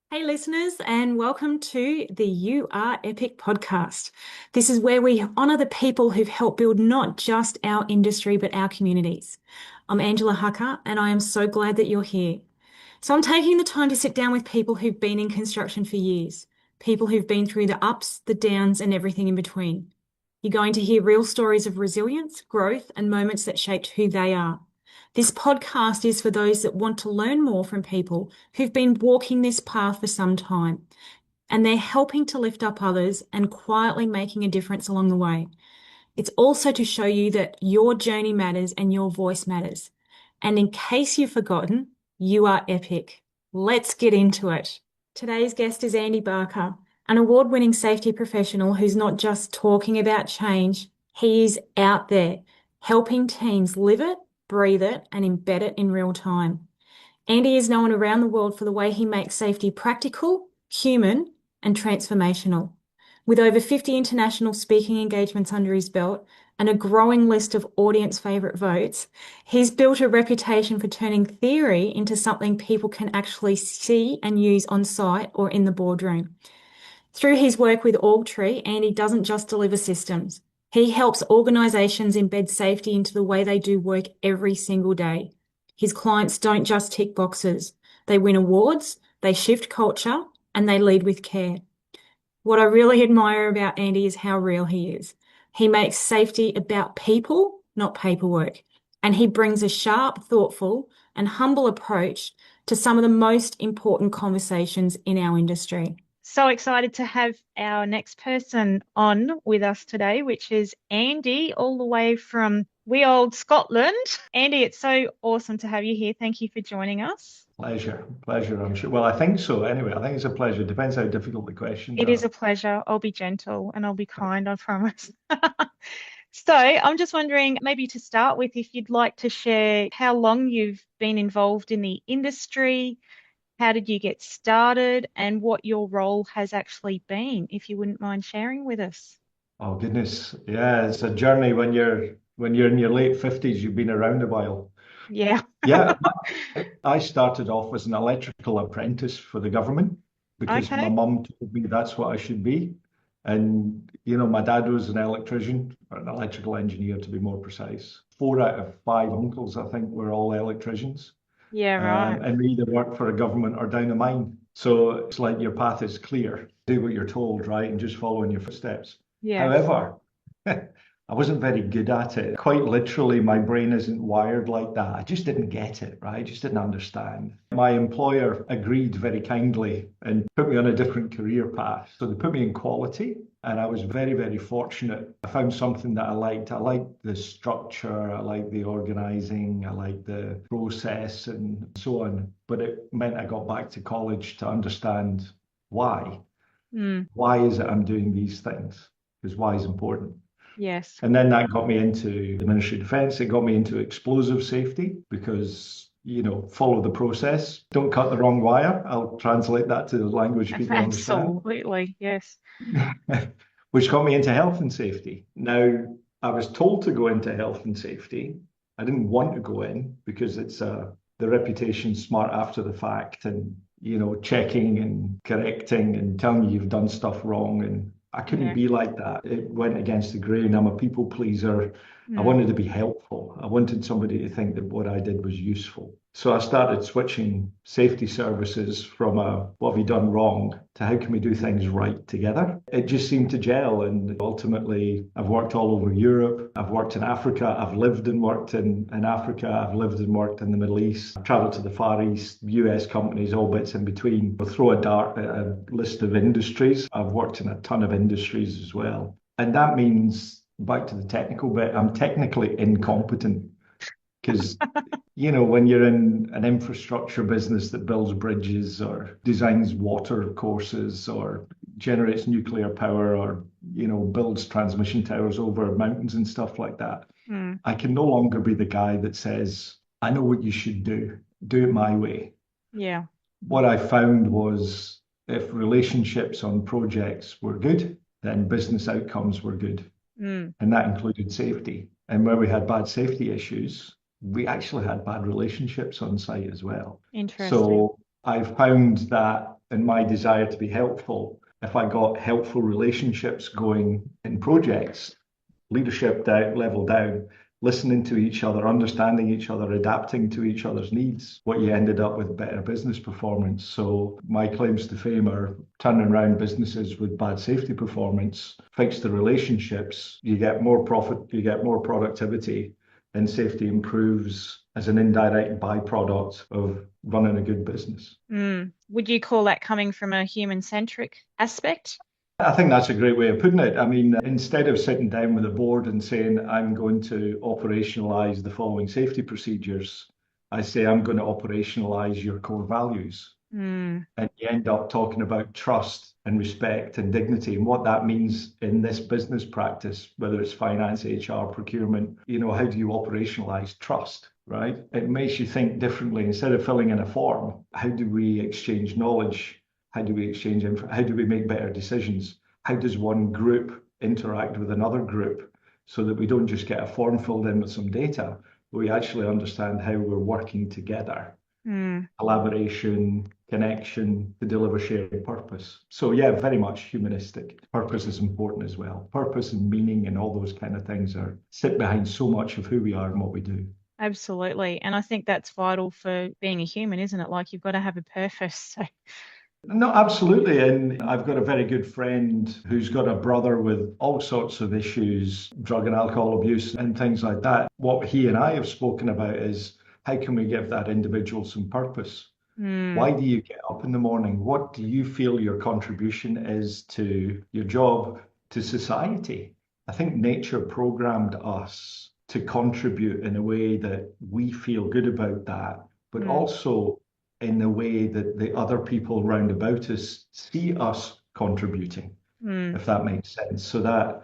Hey, listeners, and welcome to the You Are Epic podcast. This is where we honor the people who've helped build not just our industry, but our communities. I'm Angela Hucker, and I am so glad that you're here. So, I'm taking the time to sit down with people who've been in construction for years, people who've been through the ups, the downs, and everything in between. You're going to hear real stories of resilience, growth, and moments that shaped who they are. This podcast is for those that want to learn more from people who've been walking this path for some time, and they're helping to lift up others and quietly making a difference along the way. It's also to show you that your journey matters and your voice matters. And in case you've forgotten, you are epic. Let's get into it. Today's guest is Andy Barker, an award-winning safety professional who's not just talking about change, he is out there helping teams live it, breathe it, and embed it in real time. Andy is known around the world for the way he makes safety practical, human, and transformational. With over 50 international speaking engagements under his belt and a growing list of audience favourite votes, he's built a reputation for turning theory into something people can actually see and use on site or in the boardroom. Through his work with OrgTree, Andy doesn't just deliver systems. He helps organisations embed safety into the way they do work every single day. His clients don't just tick boxes. They win awards, they shift culture, and they lead with care. What I really admire about Andy is how real he is. He makes safety about people, not paperwork. And he brings a sharp, thoughtful, and humble approach to some of the most important conversations in our industry. So excited to have our next person on with us today, which is Andy, all the way from wee old Scotland. Andy, it's so awesome to have you here. Thank you for joining us. Pleasure, I'm sure. Well, I think so. Anyway, I think it's a pleasure. Depends how difficult the questions It is are. a pleasure. I'll be gentle and I'll be kind, I promise. So I'm just wondering, maybe to start with, if you'd like to share how long you've been involved in the industry, how did you get started, and what your role has actually been, if you wouldn't mind sharing with us. Oh goodness, yeah, it's a journey when you're in your late 50s. You've been around a while. Yeah. Yeah, I started off as an electrical apprentice for the government because my Okay. mum told me that's what I should be. And my dad was an electrician, or an electrical engineer to be more precise. Four out of five uncles, I think, were all electricians. Yeah, right. And we either work for a government or down a mine. So it's like your path is clear. Do what you're told, right? And just follow in your footsteps. Yes. However, I wasn't very good at it. Quite literally, my brain isn't wired like that. I just didn't get it, right? I just didn't understand. My employer agreed very kindly and put me on a different career path. So they put me in quality, and I was very, very fortunate. I found something that I liked. I liked the structure, I liked the organizing, I liked the process, and so on. But it meant I got back to college to understand why. Mm, Why is it I'm doing these things? Because why is important. yes. And then that got me into the Ministry of Defence. It got me into explosive safety because, follow the process. Don't cut the wrong wire. I'll translate that to the language people understand. Absolutely. Yes. Which got me into health and safety. Now, I was told to go into health and safety. I didn't want to go in because it's the reputation smart after the fact and, checking and correcting and telling you you've done stuff wrong. And I couldn't Yeah. be like that. It went against the grain. I'm a people pleaser. I Mm. wanted to be helpful. I wanted somebody to think that what I did was useful. So I started switching safety services from what have you done wrong to how can we do things right together. It just seemed to gel. And ultimately, I've worked all over Europe. I've worked in Africa. I've lived and worked in Africa. I've lived and worked in the Middle East. I've traveled to the Far East, US companies, all bits in between. We'll throw a dart at a list of industries. I've worked in a ton of industries as well. And that means, back to the technical bit, I'm technically incompetent because when you're in an infrastructure business that builds bridges or designs water courses or generates nuclear power or, builds transmission towers over mountains and stuff like that, Mm. I can no longer be the guy that says, I know what you should do it my way. Yeah. What I found was if relationships on projects were good, then business outcomes were good. Mm. And that included safety. And where we had bad safety issues, we actually had bad relationships on site as well. Interesting. So I found that and my desire to be helpful, if I got helpful relationships going in projects, leadership level down, listening to each other, understanding each other, adapting to each other's needs, what you ended up with better business performance. So my claims to fame are turning around businesses with bad safety performance, fix the relationships, you get more profit, you get more productivity, and safety improves as an indirect byproduct of running a good business. Would you call that coming from a human-centric aspect? I think that's a great way of putting it. I mean, instead of sitting down with a board and saying, I'm going to operationalize the following safety procedures, I say, I'm going to operationalize your core values. Mm, And you end up talking about trust and respect and dignity and what that means in this business practice, whether it's finance, HR, procurement. How do you operationalize trust? Right? It makes you think differently. Instead of filling in a form, how do we exchange knowledge? How do we exchange info? How do we make better decisions? How does one group interact with another group so that we don't just get a form filled in with some data, but we actually understand how we're working together, mm. collaboration, connection to deliver shared purpose. So yeah, very much humanistic. Purpose is important as well. Purpose and meaning and all those kind of things are sit behind so much of who we are and what we do. Absolutely. And I think that's vital for being a human, isn't it? Like you've got to have a purpose. So, No, absolutely. And I've got a very good friend who's got a brother with all sorts of issues, drug and alcohol abuse and things like that. What he and I have spoken about is how can we give that individual some purpose? mm, Why do you get up in the morning? What do you feel your contribution is to your job, to society? I think nature programmed us to contribute in a way that we feel good about that, but mm, also in the way that the other people round about us see us contributing, mm. if that makes sense. So that,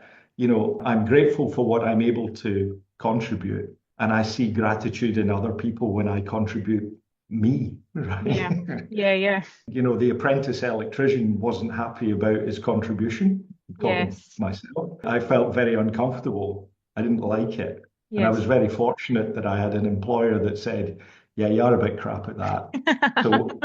I'm grateful for what I'm able to contribute. And I see gratitude in other people when I contribute me, right? Yeah. Yeah, yeah. The apprentice electrician wasn't happy about his contribution, I'm talking Yes. myself. I felt very uncomfortable. I didn't like it. And I was Yes. very fortunate that I had an employer that said, yeah, you are a bit crap at that. So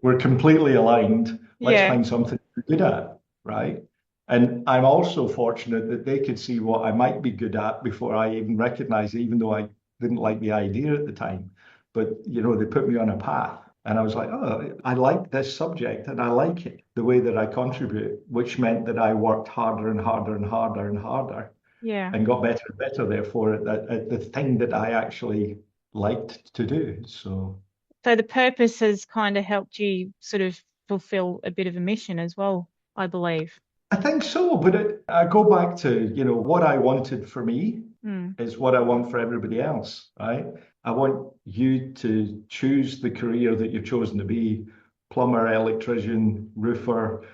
we're completely aligned. Let's Yeah. find something you're good at, right? And I'm also fortunate that they could see what I might be good at before I even recognized it, even though I didn't like the idea at the time. But they put me on a path. And I was like, oh, I like this subject and I like it, the way that I contribute, which meant that I worked harder and harder and harder and harder Yeah. and got better and better, therefore, at the thing that I actually liked to do. So So the purpose has kind of helped you sort of fulfill a bit of a mission as well, I believe. I think so, but I go back to, what I wanted for me Mm, is what I want for everybody else, right? I want you to choose the career that you've chosen to be, plumber, electrician, roofer,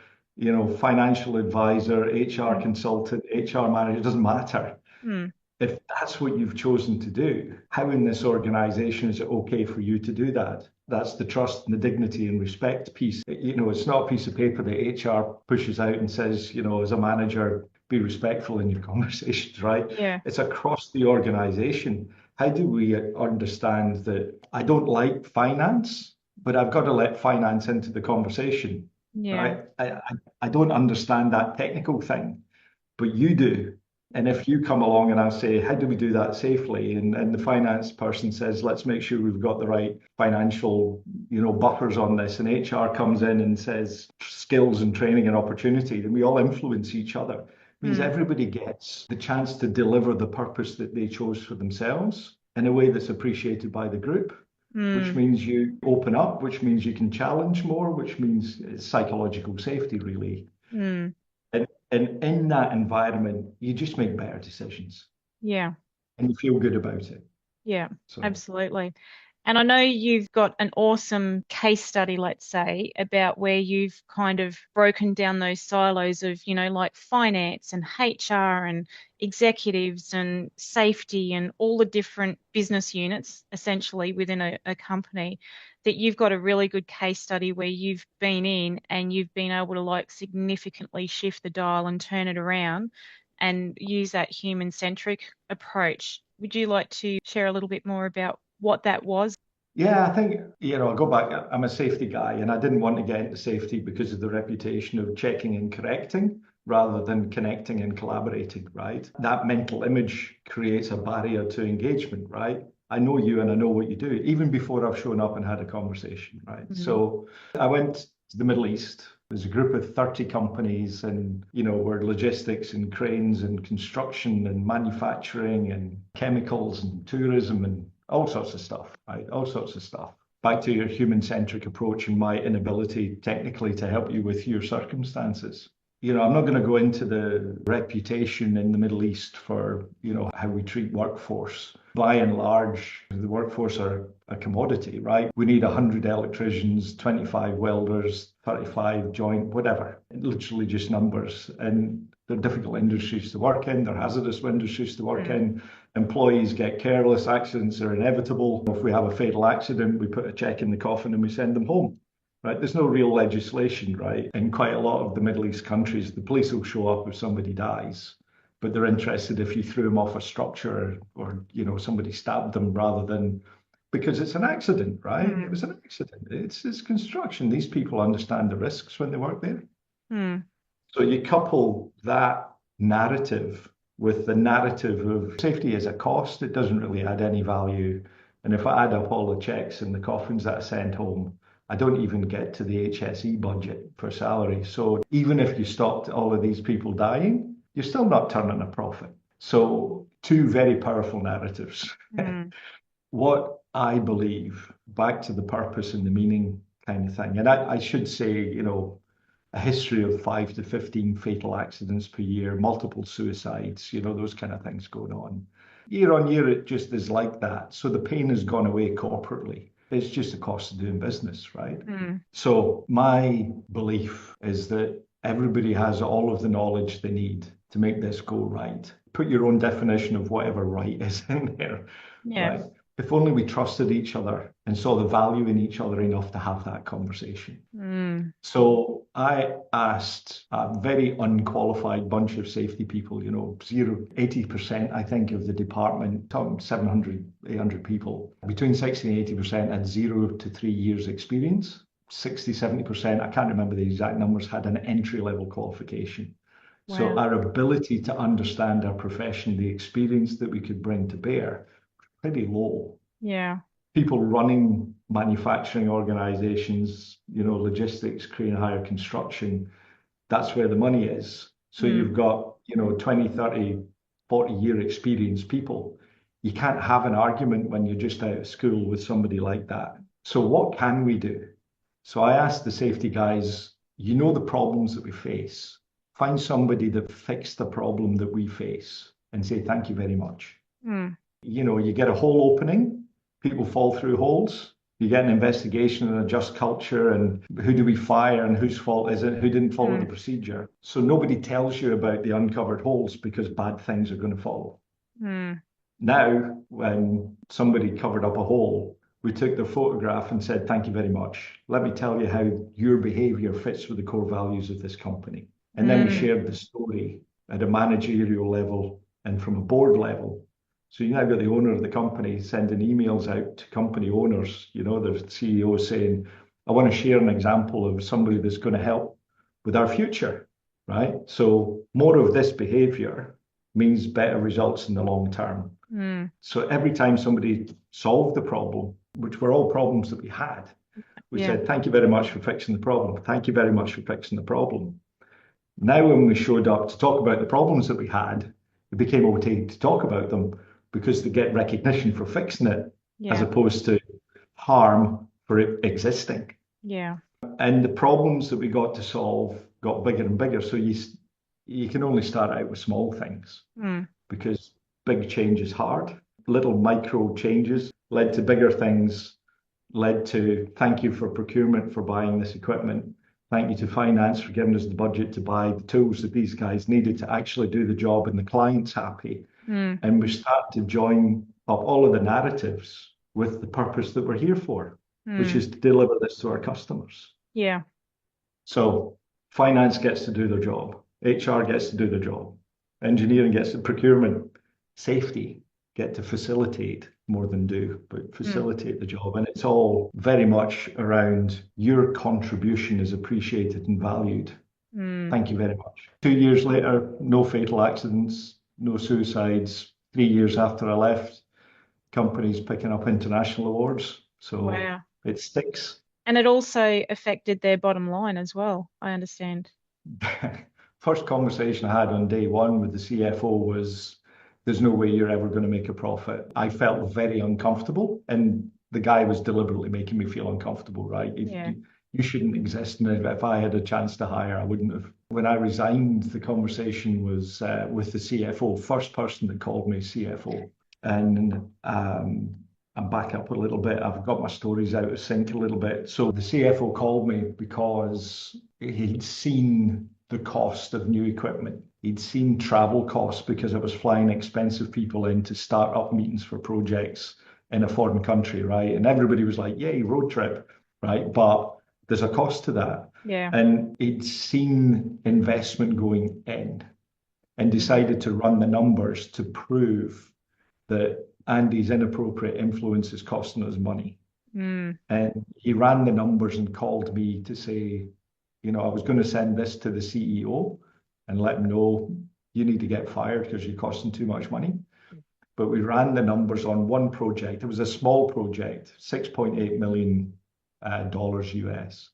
financial advisor, HR mm, consultant, HR manager, it doesn't matter. mm. If that's what you've chosen to do, how in this organization is it okay for you to do that? That's the trust and the dignity and respect piece. It's not a piece of paper that HR pushes out and says, as a manager, be respectful in your conversations, right? Yeah. It's across the organization. How do we understand that I don't like finance, but I've got to let finance into the conversation, Yeah. right? I don't understand that technical thing, but you do. And if you come along and I say, how do we do that safely? And the finance person says, let's make sure we've got the right financial, buffers on this. And HR comes in and says skills and training and opportunity, then we all influence each other. It means Mm, everybody gets the chance to deliver the purpose that they chose for themselves in a way that's appreciated by the group, which mm, means you open up, which means you can challenge more, which means it's psychological safety, really. mm. And in that environment, you just make better decisions Yeah. and you feel good about it. Yeah, So absolutely. And I know you've got an awesome case study, let's say, about where you've kind of broken down those silos of, like finance and HR and executives and safety and all the different business units essentially within a company, that you've got a really good case study where you've been in and you've been able to like significantly shift the dial and turn it around and use that human centric approach. Would you like to share a little bit more about what that was? Yeah, I think, I go back, I'm a safety guy and I didn't want to get into safety because of the reputation of checking and correcting rather than connecting and collaborating, right? That mental image creates a barrier to engagement, right? I know you and I know what you do, even before I've shown up and had a conversation, right? Mm. So I went to the Middle East. There's a group of 30 companies and, we're logistics and cranes and construction and manufacturing and chemicals and tourism and all sorts of stuff, right? All sorts of stuff. Back to your human-centric approach and my inability technically to help you with your circumstances. I'm not going to go into the reputation in the Middle East for, how we treat workforce. By and large, the workforce are a commodity, right? We need 100 electricians, 25 welders, 35 joint, whatever. Literally just numbers. And they're difficult industries to work in. They're hazardous industries to work Mm. in. Employees get careless. Accidents are inevitable. If we have a fatal accident, we put a check in the coffin and we send them home. Right? There's no real legislation, right? In quite a lot of the Middle East countries, the police will show up if somebody dies, but they're interested if you threw them off a structure or, somebody stabbed them rather than because it's an accident, right? It Mm. was an accident. It's construction. These people understand the risks when they work there. Mm. So you couple that narrative with the narrative of safety as a cost, it doesn't really add any value. And if I add up all the checks and the coffins that I send home, I don't even get to the HSE budget for salary. So even if you stopped all of these people dying, you're still not turning a profit. So two very powerful narratives. Mm. What I believe, back to the purpose and the meaning kind of thing. And I should say, a history of 5 to 15 fatal accidents per year, multiple suicides, those kind of things going on. Year on year, it just is like that. So the pain has gone away corporately. It's just the cost of doing business, right? Mm. So my belief is that everybody has all of the knowledge they need to make this go right. Put your own definition of whatever right is in there, Yeah. right? If only we trusted each other and saw the value in each other enough to have that conversation. Mm. So I asked a very unqualified bunch of safety people, 80%, I think, of the department, 700, 800 people, between 60 and 80% had 0 to 3 years experience. 60, 70%, I can't remember the exact numbers, had an entry level qualification. So Wow. our ability to understand our profession, the experience that we could bring to bear, pretty low. Yeah. People running manufacturing organizations, logistics, crane hire, construction, that's where the money is. So Mm. you've got, 20, 30, 40-year experienced people. You can't have an argument when you're just out of school with somebody like that. So what can we do? So I asked the safety guys, the problems that we face. Find somebody that fixed the problem that we face and say, thank you very much. Mm. You get a hole opening, people fall through holes. You get an investigation and a just culture, and who do we fire and whose fault is it? Who didn't follow the Mm. procedure? So nobody tells you about the uncovered holes because bad things are going to follow. Mm. Now, when somebody covered up a hole, we took their photograph and said, thank you very much. Let me tell you how your behavior fits with the core values of this company. And then we Mm. shared the story at a managerial level and from a board level. So you now got the owner of the company sending emails out to company owners, the CEO saying, I want to share an example of somebody that's going to help with our future, right? So more of this behavior means better results in the long term. Mm. So every time somebody solved the problem, which were all problems that we had, we Yeah. said, thank you very much for fixing the problem. Thank you very much for fixing the problem. Now, when we showed up to talk about the problems that we had, it became okay to talk about them because they get recognition for fixing it as Yeah. opposed to harm for it existing. Yeah. And the problems that we got to solve got bigger and bigger. So you can only start out with small things Mm. because big change is hard. Little micro changes led to bigger things, led to thank you for procurement for buying this equipment. Thank you to finance for giving us the budget to buy the tools that these guys needed to actually do the job and the client's happy. Mm. And we start to join up all of the narratives with the purpose that we're here for, which Mm. is to deliver this to our customers. Yeah. So finance gets to do their job, HR gets to do their job, engineering gets to procurement, safety get to facilitate more than do, but facilitate the job. And it's all very much around your contribution is appreciated and valued. Mm. Thank you very much. 2 years later, no fatal accidents, no suicides. 3 years after I left, companies picking up international awards. So Wow. it sticks. And it also affected their bottom line as well, I understand. First conversation I had on day one with the CFO was, there's no way you're ever going to make a profit. I felt very uncomfortable, and the guy was deliberately making me feel uncomfortable, right? Yeah. You shouldn't exist. And if I had a chance to hire, I wouldn't have. When I resigned, the conversation was with the CFO, first person that called me CFO. And I'm back up a little bit. I've got my stories out of sync a little bit. So the CFO called me because he'd seen the cost of new equipment. He'd seen travel costs because I was flying expensive people in to start up meetings for projects in a foreign country, right? And everybody was like, yay, road trip, right? But there's a cost to that. Yeah. And he'd seen investment going in and Mm. decided to run the numbers to prove that Andy's inappropriate influence is costing us money. Mm. And he ran the numbers and called me to say, I was going to send this to the CEO and let him know you need to get fired because you're costing too much money. But we ran the numbers on one project. It was a small project, $6.8 million dollars US.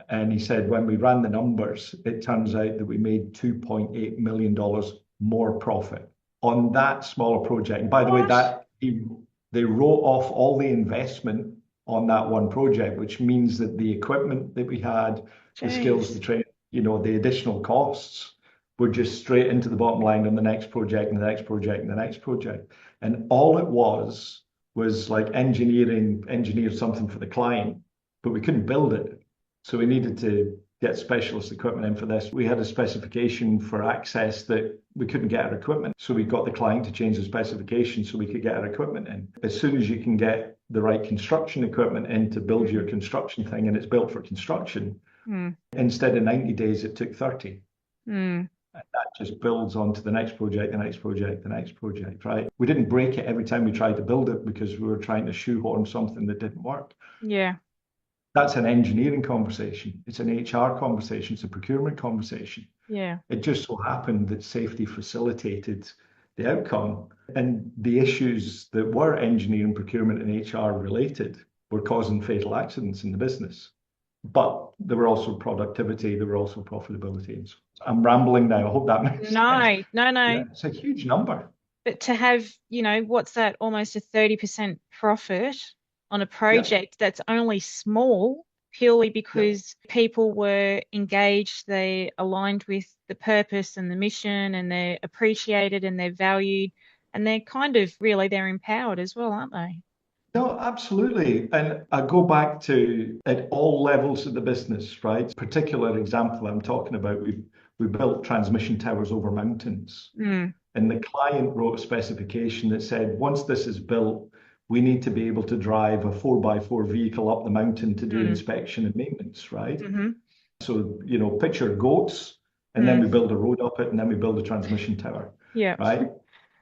And he said, when we ran the numbers, it turns out that we made $2.8 million dollars more profit on that smaller project. And by the way, What? they wrote off all the investment on that one project, which means that the equipment that we had, the skills, the Jeez. training, the additional costs were just straight into the bottom line on the next project and the next project and the next project. And all it was like engineer something for the client, but we couldn't build it. So we needed to get specialist equipment in for this. We had a specification for access that we couldn't get our equipment. So we got the client to change the specification so we could get our equipment in. As soon as you can get the right construction equipment in to build your Mm. construction thing and it's built for construction, Mm. instead of 90 days, it took 30. Mm. And that just builds on to the next project, the next project, the next project, right? We didn't break it every time we tried to build it because we were trying to shoehorn something that didn't work. Yeah. That's an engineering conversation. It's an HR conversation. It's a procurement conversation. Yeah. It just so happened that safety facilitated the outcome. And the issues that were engineering, procurement, and HR related were causing fatal accidents in the business. But there were also productivity, there were also profitability. And so I'm rambling now. I hope that makes sense. No, no, Yeah, no. it's a huge number. But to have, what's that? Almost a 30% profit on a Yeah, project that's only small, purely yeah. because people were engaged, they aligned with the purpose and the mission, and they're appreciated and they're valued, and they're kind of really they're empowered as well, aren't they? No, absolutely. And I go back to at all levels of the business, right? Particular example I'm talking about, we built transmission towers over mountains. Mm. And the client wrote a specification that said, once this is built, we need to be able to drive a 4x4 vehicle up the mountain to do Mm. inspection and maintenance, right? Mm-hmm. So, picture goats, and then Mm. we build a road up it, and then we build a transmission tower, Yeah. right?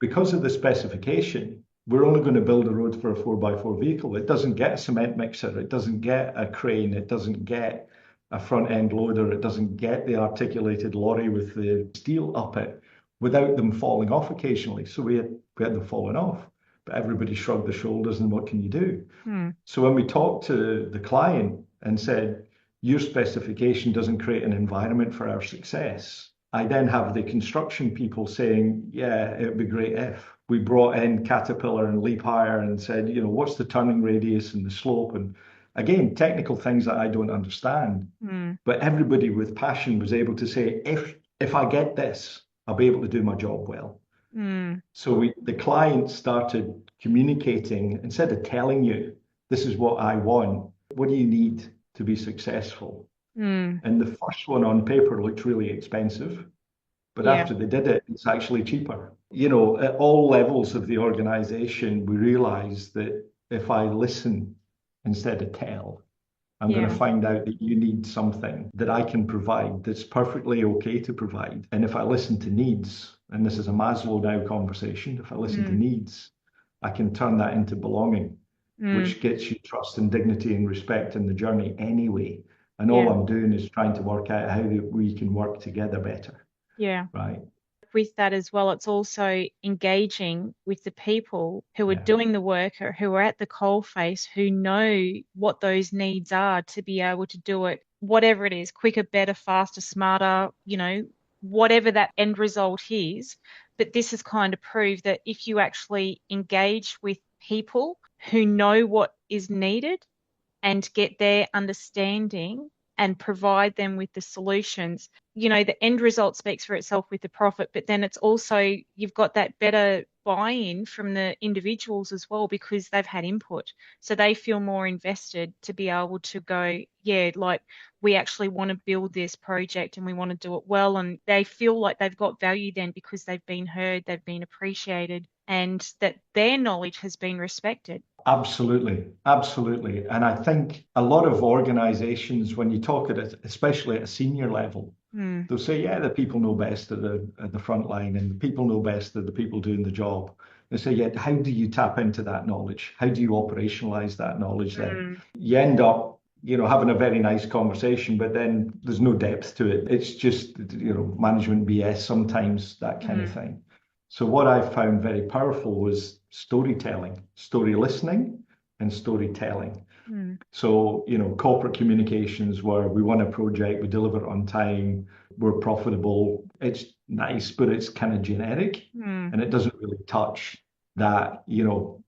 Because of the specification, we're only going to build a road for a 4x4 vehicle. It doesn't get a cement mixer, it doesn't get a crane, it doesn't get a front end loader, it doesn't get the articulated lorry with the steel up it without them falling off occasionally. So we had them falling off, but everybody shrugged their shoulders and what can you do? Mm. So when we talked to the client and said, your specification doesn't create an environment for our success, I then have the construction people saying, yeah, it would be great if we brought in Caterpillar and Leap Higher and said, what's the turning radius and the slope? And again, technical things that I don't understand. Mm. But everybody with passion was able to say, if I get this, I'll be able to do my job well. Mm. So the client started communicating instead of telling you, this is what I want. What do you need to be successful? Mm. And the first one on paper looked really expensive, but Yeah. after they did it, it's actually cheaper. At all levels of the organization, we realize that if I listen instead of tell, I'm going to Yeah. find out that you need something that I can provide that's perfectly okay to provide. And if I listen to needs, and this is a Maslow now conversation, if I listen to Mm. needs, I can turn that into belonging, Mm, which gets you trust and dignity and respect in the journey anyway. And all yeah. I'm doing is trying to work out how we can work together better, Yeah. right? With that as well, it's also engaging with the people who are Yeah. doing the work or who are at the coalface, who know what those needs are to be able to do it, whatever it is, quicker, better, faster, smarter, whatever that end result is. But this has kind of proved that if you actually engage with people who know what is needed and get their understanding and provide them with the solutions. The end result speaks for itself with the profit, but then it's also, you've got that better buy-in from the individuals as well because they've had input. So they feel more invested to be able to go, yeah, like we actually want to build this project and we want to do it well. And they feel like they've got value then because they've been heard, they've been appreciated, and that their knowledge has been respected. Absolutely, absolutely. And I think a lot of organizations, when you talk at it, especially at a senior level, Mm, they'll say, yeah, the people know best at the front line, and the people know best are the people doing the job. They say, yeah, how do you tap into that knowledge? How do you operationalize that knowledge then? mm, You end up, having a very nice conversation, but then there's no depth to it. It's just, management BS sometimes, that kind of mm, thing. So what I found very powerful was storytelling, story listening and storytelling. mm, So, corporate communications where we won a project, we deliver it on time, we're profitable. It's nice, but it's kind of generic mm. and it doesn't really touch that,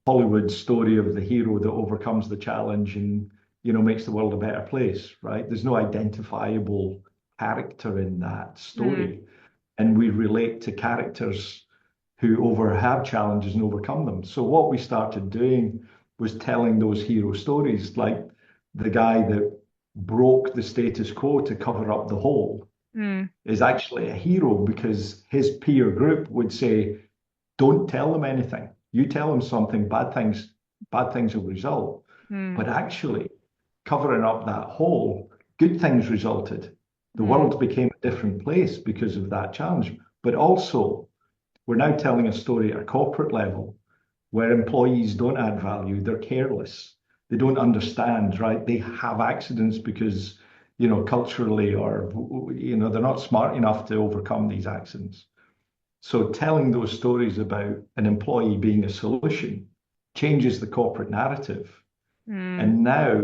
Hollywood story of the hero that overcomes the challenge and, makes the world a better place, right? There's no identifiable character in that Mm, story. And we relate to characters who have challenges and overcome them. So what we started doing was telling those hero stories, like the guy that broke the status quo to cover up the hole mm, is actually a hero because his peer group would say, don't tell them anything. You tell them something, bad things will result. mm, But actually, covering up that hole, good things resulted. The mm, world became a different place because of that challenge. But also, we're now telling a story at a corporate level where employees don't add value, they're careless, they don't understand, right? They have accidents because, culturally or, they're not smart enough to overcome these accidents. So telling those stories about an employee being a solution changes the corporate narrative. mm. And now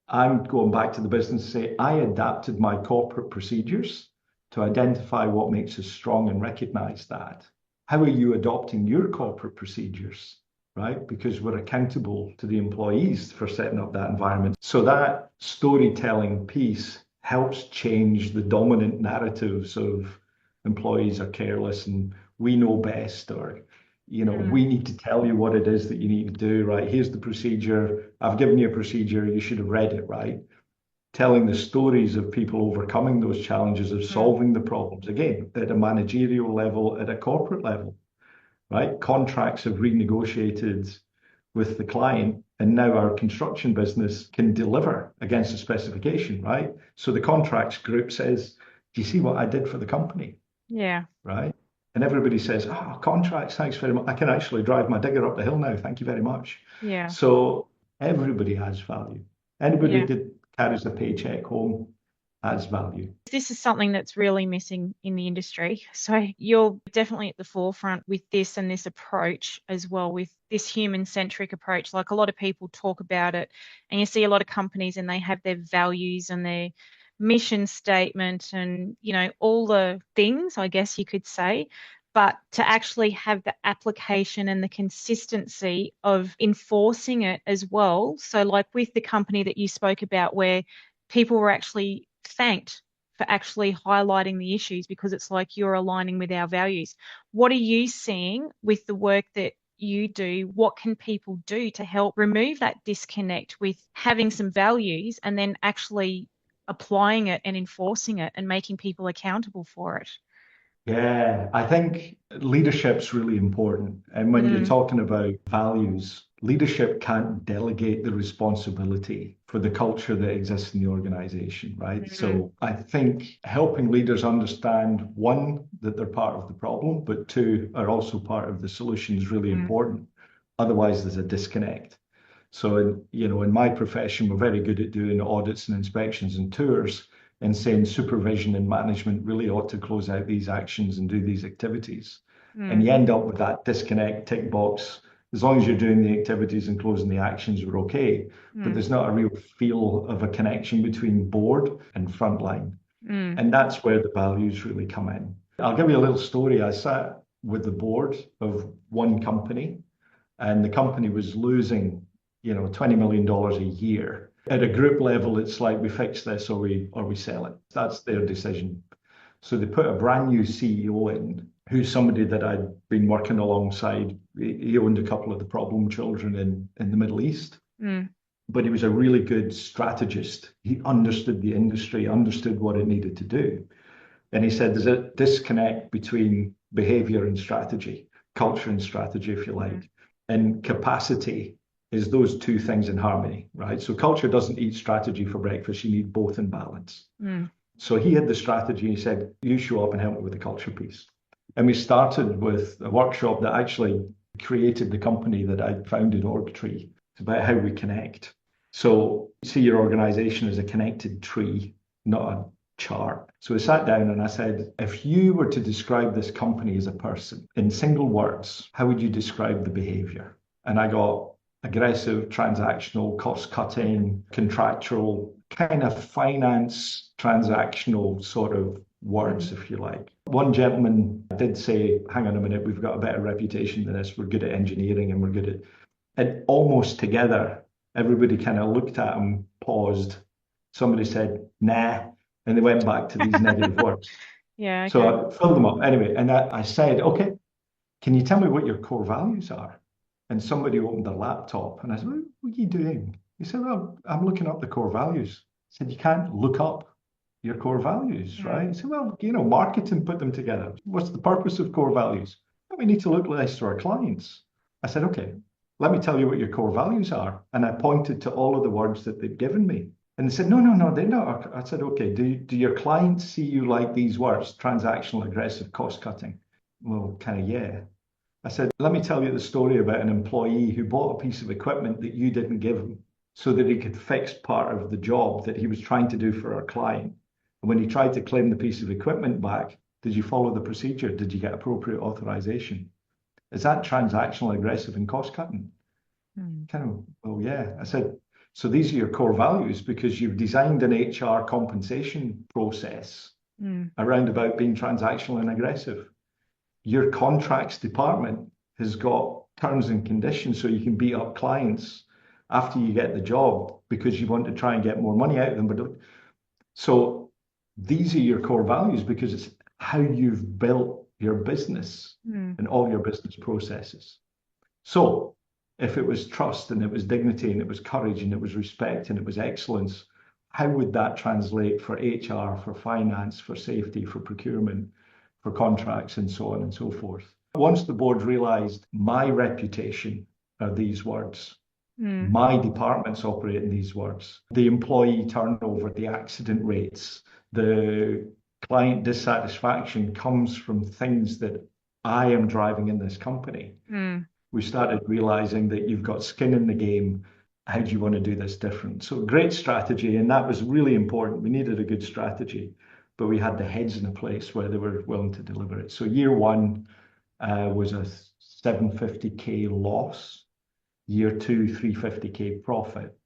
I'm going back to the business to say, I adapted my corporate procedures to identify what makes us strong and recognize that. How are you adopting your corporate procedures? Right? Because we're accountable to the employees for setting up that environment. So that storytelling piece helps change the dominant narratives of employees are careless and we know best, or Mm, we need to tell you what it is that you need to do, right? Here's the procedure. I've given you a procedure. You should have read it, right? Telling the stories of people overcoming those challenges, of mm, solving the problems, again, at a managerial level, at a corporate level, right? Contracts have renegotiated with the client, and now our construction business can deliver against the specification, right? So the contracts group says, do you see what I did for the company? yeah, Right? And everybody says, contracts, thanks very much. I can actually drive my digger up the hill now. Thank you very much. yeah, So everybody adds value. Anybody yeah. that carries a paycheck home adds value. This is something that's really missing in the industry. So you're definitely at the forefront with this and this approach as well, with this human-centric approach. Like a lot of people talk about it, and you see a lot of companies and they have their values and their mission statement and, all the things, I guess you could say. But to actually have the application and the consistency of enforcing it as well. So, like with the company that you spoke about, where people were actually thanked for actually highlighting the issues because it's like you're aligning with our values. What are you seeing with the work that you do? What can people do to help remove that disconnect with having some values and then actually applying it and enforcing it and making people accountable for it? Yeah, I think leadership's really important. And when you're Mm, talking about values, leadership can't delegate the responsibility for the culture that exists in the organization, right? mm, So I think helping leaders understand, one, that they're part of the problem, but two, are also part of the solution is really mm, important. Otherwise, there's a disconnect. So, in my profession, we're very good at doing audits and inspections and tours and saying supervision and management really ought to close out these actions and do these activities. And Mm. you end up with that disconnect tick box. As long as you're doing the activities and closing the actions, we're okay. But Mm. there's not a real feel of a connection between board and frontline. Mm. And that's where the values really come in. I'll give you a little story. I sat with the board of one company, and the company was losing, $20 million a year. At a group level, it's like we fix this or we sell it. That's their decision. So they put a brand new CEO in, who's somebody that I'd been working alongside. He owned a couple of the problem children in the Middle East, Mm. but he was a really good strategist. He understood the industry, understood what it needed to do. And he said there's a disconnect between behavior and strategy, culture and strategy, if you like. Mm. And capacity is those two things in harmony, right? So culture doesn't eat strategy for breakfast. You need both in balance. Mm. So he had the strategy. He said, you show up and help me with the culture piece. And we started with a workshop that actually created the company that I founded, OrgTree. It's about how we connect. So see your organization as a connected tree, not a chart. So we sat down and I said, if you were to describe this company as a person in single words, how would you describe the behavior? And I got aggressive, transactional, cost cutting, contractual, kind of finance, transactional sort of words, if you like. One gentleman did say, hang on a minute, we've got a better reputation than this. We're good at engineering and we're good at, and almost together, everybody kind of looked at him, paused. Somebody said, nah, and they went back to these negative words. Yeah, okay. So I filled them up anyway. And I said, okay, can you tell me what your core values are? And somebody opened their laptop and I said, what are you doing? He said, well, I'm looking up the core values. I said, you can't look up your core values, right? He said, well, marketing put them together. What's the purpose of core values? Well, we need to look nice to our clients. I said, okay, let me tell you what your core values are. And I pointed to all of the words that they'd given me. And they said, no, they're not. I said, okay, do your clients see you like these words, transactional, aggressive, cost cutting? Well, kind of, yeah. I said, let me tell you the story about an employee who bought a piece of equipment that you didn't give him so that he could fix part of the job that he was trying to do for our client. And when he tried to claim the piece of equipment back, did you follow the procedure? Did you get appropriate authorization? Is that transactional, aggressive, and cost cutting? Kind of, well, yeah. I said, so these are your core values because you've designed an HR compensation process around about being transactional and aggressive. Your contracts department has got terms and conditions so you can beat up clients after you get the job because you want to try and get more money out of them. But so these are your core values because it's how you've built your business and all your business processes. So if it was trust and it was dignity and it was courage and it was respect and it was excellence, how would that translate for HR, for finance, for safety, for procurement, for contracts, and so on and so forth? Once the board realized my reputation are these words, my departments operate in these words, the employee turnover, the accident rates, the client dissatisfaction comes from things that I am driving in this company. We started realizing that you've got skin in the game. How do you want to do this different? So great strategy. And that was really important. We needed a good strategy, but we had the heads in a place where they were willing to deliver it. So year one was a 750K loss. Year two, 350K profit.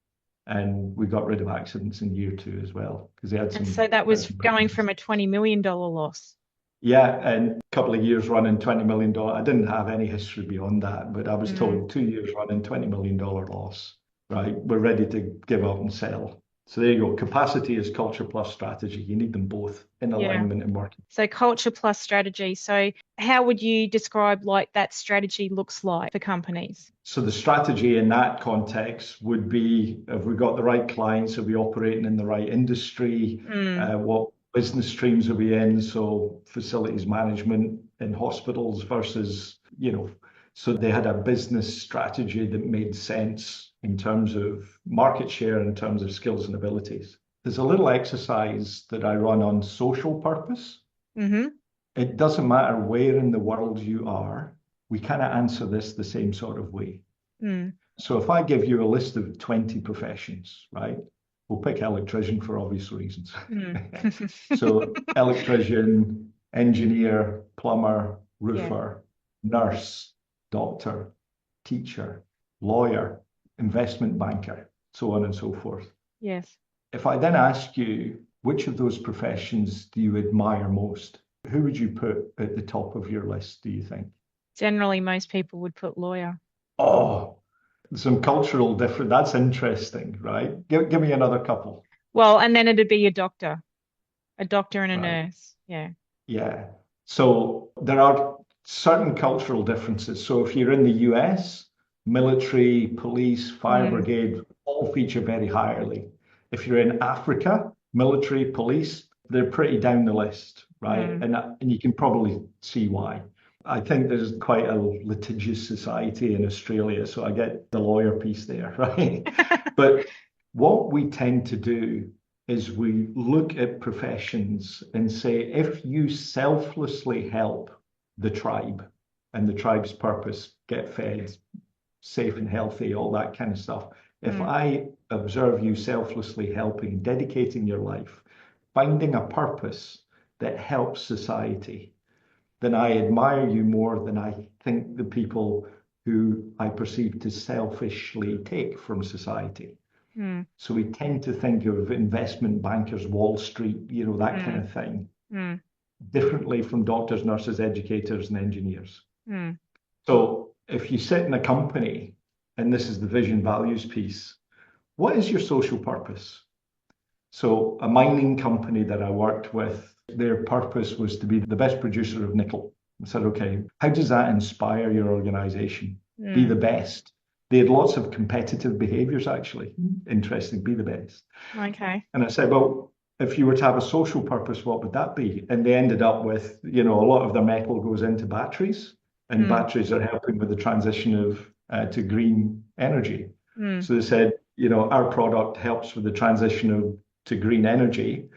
And we got rid of accidents in year two as well because they had some. And so that was going from a $20 million loss. Yeah, and a couple of years running $20 million. I didn't have any history beyond that, but I was told 2 years running $20 million loss, right? We're ready to give up and sell. So there you go. Capacity is culture plus strategy. You need them both in alignment and working. So culture plus strategy. So how would you describe like that strategy looks like for companies? So the strategy in that context would be, have we got the right clients? Are we operating in the right industry? What business streams are we in? So facilities management in hospitals versus, so they had a business strategy that made sense in terms of market share, in terms of skills and abilities. There's a little exercise that I run on social purpose. It doesn't matter where in the world you are, we kind of answer this the same sort of way. Mm. So if I give you a list of 20 professions, right? We'll pick electrician for obvious reasons. Mm. So electrician, engineer, plumber, Yeah. roofer, nurse, doctor, teacher, lawyer, investment banker, so on and so forth. Yes. If I then ask you, which of those professions do you admire most? Who would you put at the top of your list, do you think? Generally, most people would put lawyer. Oh, some cultural difference. That's interesting, right? Give me another couple. Well, and then it'd be a doctor and a Right. nurse. Yeah. Yeah. So there are certain cultural differences. So if you're in the US, military, police, fire Mm. brigade all feature very highly. If you're in Africa, military, police, they're pretty down the list, right? Mm. And you can probably see why. I think there's quite a litigious society in Australia, so I get the lawyer piece there, right? But what we tend to do is we look at professions and say, if you selflessly help the tribe and the tribe's purpose, get fed, safe and healthy, all that kind of stuff. If Mm. I observe you selflessly helping, dedicating your life, finding a purpose that helps society, then I admire you more than I think the people who I perceive to selfishly take from society. Mm. So we tend to think of investment bankers, Wall Street, that kind Mm. of thing, Mm. differently from doctors, nurses, educators, and engineers. Mm. So if you sit in a company, and this is the vision values piece, what is your social purpose? So a mining company that I worked with, their purpose was to be the best producer of nickel. I said, okay, how does that inspire your organization? Be the Mm. best. They had lots of competitive behaviors, actually. Interesting, be the best. Okay. And I said, well, if you were to have a social purpose, what would that be? And they ended up with, a lot of their metal goes into batteries, and Mm. batteries are helping with the transition to green energy. Mm. So they said, our product helps with the transition to green energy,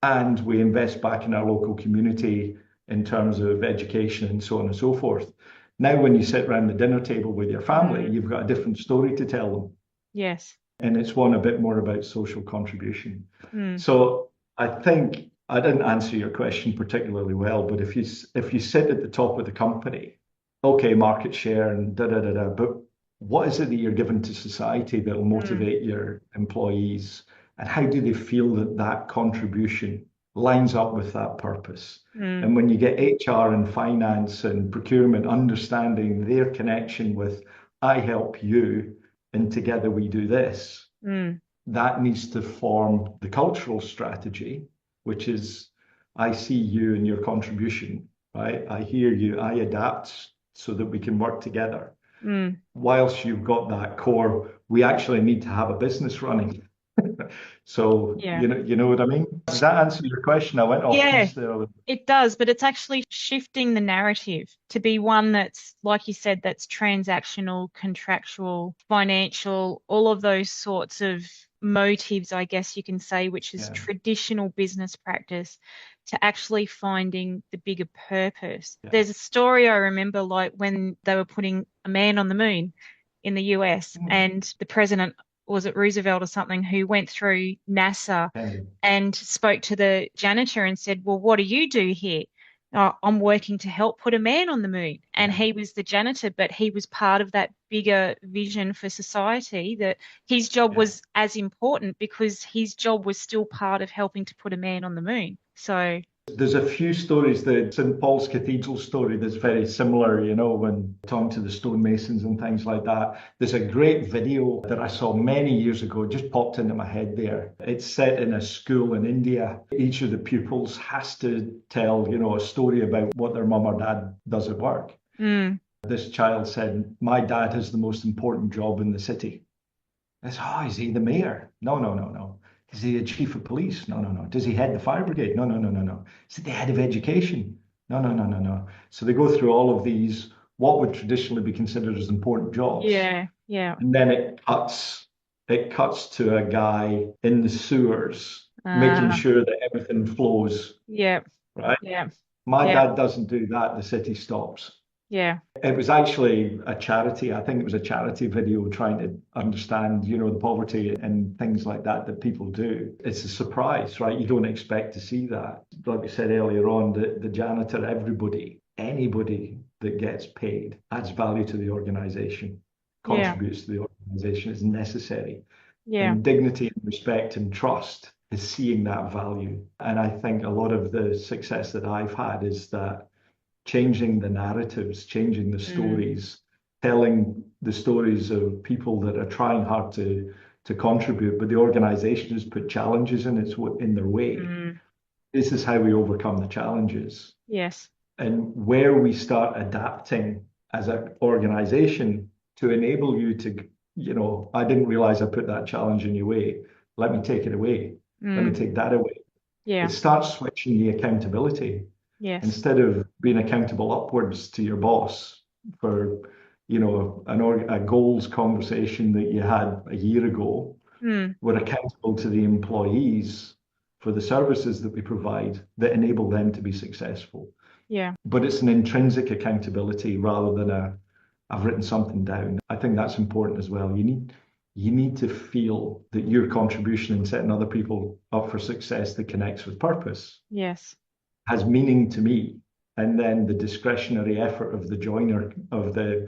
and we invest back in our local community in terms of education and so on and so forth. Now, when you sit around the dinner table with your family, Mm. you've got a different story to tell them, Yes. and it's one a bit more about social contribution. Mm. So I think I didn't answer your question particularly well, but if you sit at the top of the company, okay, market share and da da da da, but what is it that you're giving to society that will Mm. motivate your employees, and how do they feel that that contribution lines up with that purpose? Mm. And when you get HR and finance and procurement understanding their connection with I help you and together we do this, Mm. that needs to form the cultural strategy, which is I see you and your contribution, right? I hear you, I adapt so that we can work together. Mm. Whilst you've got that core, we actually need to have a business running. So Yeah. you know what I mean? Does that answer your question? I went off Yeah, piece there. it does, but it's actually shifting the narrative to be one that's, like you said, that's transactional, contractual, financial, all of those sorts of motives, I guess you can say, which is Yeah, traditional business practice, to actually finding the bigger purpose. yeah. There's a story I remember, like when they were putting a man on the moon in the US, and the president, was it Roosevelt or something, who went through NASA Kennedy. and spoke to the janitor and said, well, what do you do here? "Oh, I'm working to help put a man on the moon." And Yeah, he was the janitor, but he was part of that bigger vision for society, that his job yeah. was as important because his job was still part of helping to put a man on the moon. So, There's a few stories, the St. Paul's Cathedral story that's very similar, when talking to the stonemasons and things like that. There's a great video that I saw many years ago, it just popped into my head there. It's set in a school in India. Each of the pupils has to tell, a story about what their mum or dad does at work. mm, This child said, my dad has the most important job in the city. I said, oh, is he the mayor? No, no, no, no. Is he a chief of police? No, no, no. Does he head the fire brigade? No, no, no, no, no. Is he the head of education? No, no, no, no, no. So they go through all of these, what would traditionally be considered as important jobs. yeah, yeah. And then it cuts to a guy in the sewers, making Ah, sure that everything flows, yeah, right? yeah, My yeah. dad doesn't do that, the city stops. Yeah. It was actually a charity. I think it was a charity video trying to understand, the poverty and things like that people do. It's a surprise, right? You don't expect to see that. Like we said earlier on, the janitor, everybody, anybody that gets paid adds value to the organization, Yeah. contributes to the organization, is necessary. Yeah. And dignity and respect and trust is seeing that value. And I think a lot of the success that I've had is that changing the narratives, changing the Mm. stories, telling the stories of people that are trying hard to contribute, but the organization has put challenges in their way. Mm. This is how we overcome the challenges. Yes. And where we start adapting as an organization to enable you to, I didn't realize I put that challenge in your way. Let me take it away. Let me Mm. take that away. It Yeah. starts switching the accountability. Yes. Instead of being accountable upwards to your boss for, a goals conversation that you had a year ago, Mm. we're accountable to the employees for the services that we provide that enable them to be successful. Yeah. But it's an intrinsic accountability rather than I've written something down. I think that's important as well. You need to feel that your contribution in setting other people up for success that connects with purpose Yes. has meaning to me. And then the discretionary effort of the joiner, of the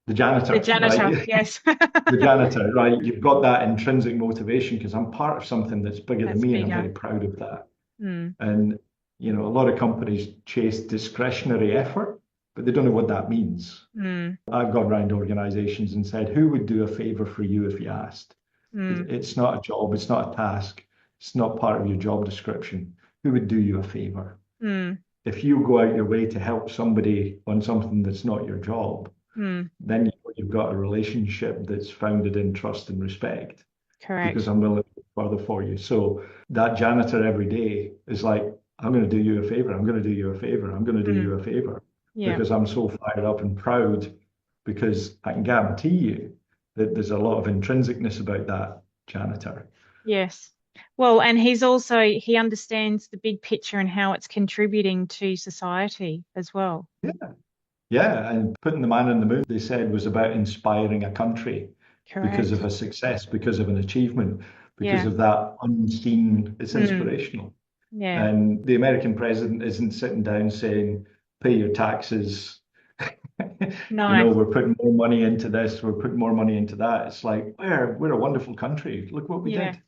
The janitor, janitor. right? Yes. The janitor, right? You've got that intrinsic motivation because I'm part of something that's bigger than That's me, and I'm very bigger. proud of that. Mm. And, a lot of companies chase discretionary effort, but they don't know what that means. Mm. I've gone around organizations and said, who would do a favor for you if you asked? Mm. It's not a job, it's not a task, it's not part of your job description. Who would do you a favor? Mm. If you go out your way to help somebody on something that's not your job, Mm. then you've got a relationship that's founded in trust and respect because Correct. I'm willing to go further for you. So that janitor every day is like, I'm going to do you a favor. I'm going to do you a favor. I'm going to do Mm. you a favor Yeah. because I'm so fired up and proud because I can guarantee you that there's a lot of intrinsicness about that janitor. Yes. Well, and he understands the big picture and how it's contributing to society as well. Yeah. Yeah, and putting the man on the moon, they said, was about inspiring a country because of Correct. a success, because of an achievement, because Yeah. of that unseen, it's Mm. inspirational. Yeah. And the American president isn't sitting down saying, pay your taxes. No. We're putting more money into this, we're putting more money into that. It's like, we're a wonderful country. Look what we Yeah. did.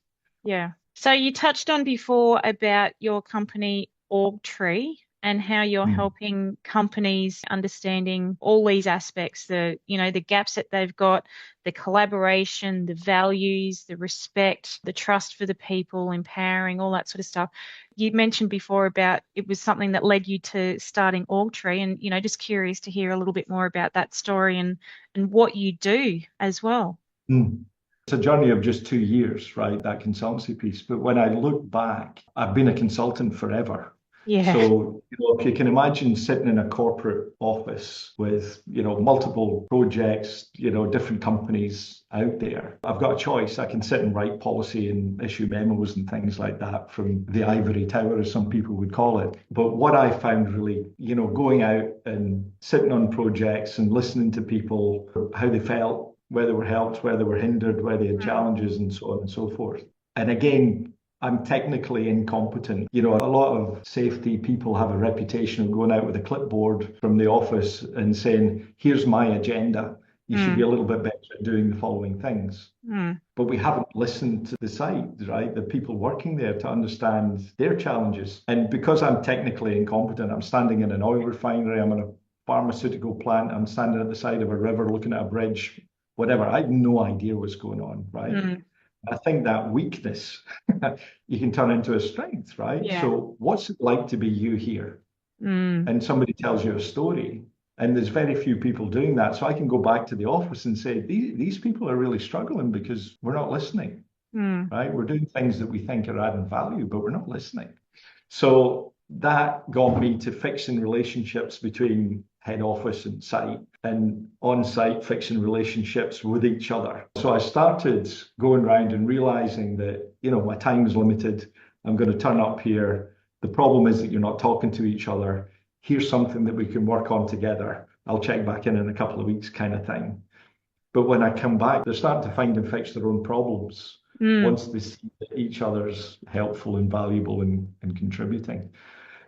Yeah. So you touched on before about your company, OrgTree, and how you're Mm. helping companies understanding all these aspects, the gaps that they've got, the collaboration, the values, the respect, the trust for the people, empowering, all that sort of stuff. You mentioned before about it was something that led you to starting OrgTree, and just curious to hear a little bit more about that story and what you do as well. Mm. It's a journey of just 2 years, right? That consultancy piece. But when I look back, I've been a consultant forever. Yeah. So, if you can imagine sitting in a corporate office with, multiple projects, different companies out there, I've got a choice. I can sit and write policy and issue memos and things like that from the ivory tower, as some people would call it. But what I found really, going out and sitting on projects and listening to people, how they felt, where they were helped, where they were hindered, where they had Mm. challenges, and so on and so forth. And again, I'm technically incompetent. A lot of safety people have a reputation of going out with a clipboard from the office and saying, here's my agenda. You should be Mm. a little bit better at doing the following things. Mm. But we haven't listened to the site, right? The people working there to understand their challenges. And because I'm technically incompetent, I'm standing in an oil refinery, I'm in a pharmaceutical plant, I'm standing at the side of a river looking at a bridge, whatever. I had no idea what's going on, right? Mm. I think that weakness you can turn into a strength, right? Yeah. So, what's it like to be you here? Mm. And somebody tells you a story, and there's very few people doing that. So, I can go back to the office and say, these people are really struggling because we're not listening, Mm. right? We're doing things that we think are adding value, but we're not listening. So, that got me to fixing relationships between head office and site, and on site fixing relationships with each other. So I started going around and realizing that, my time is limited. I'm going to turn up here. The problem is that you're not talking to each other. here's something that we can work on together. I'll check back in a couple of weeks kind of thing. But when I come back, they're starting to find and fix their own problems Mm. once they see that each other's helpful and valuable and contributing.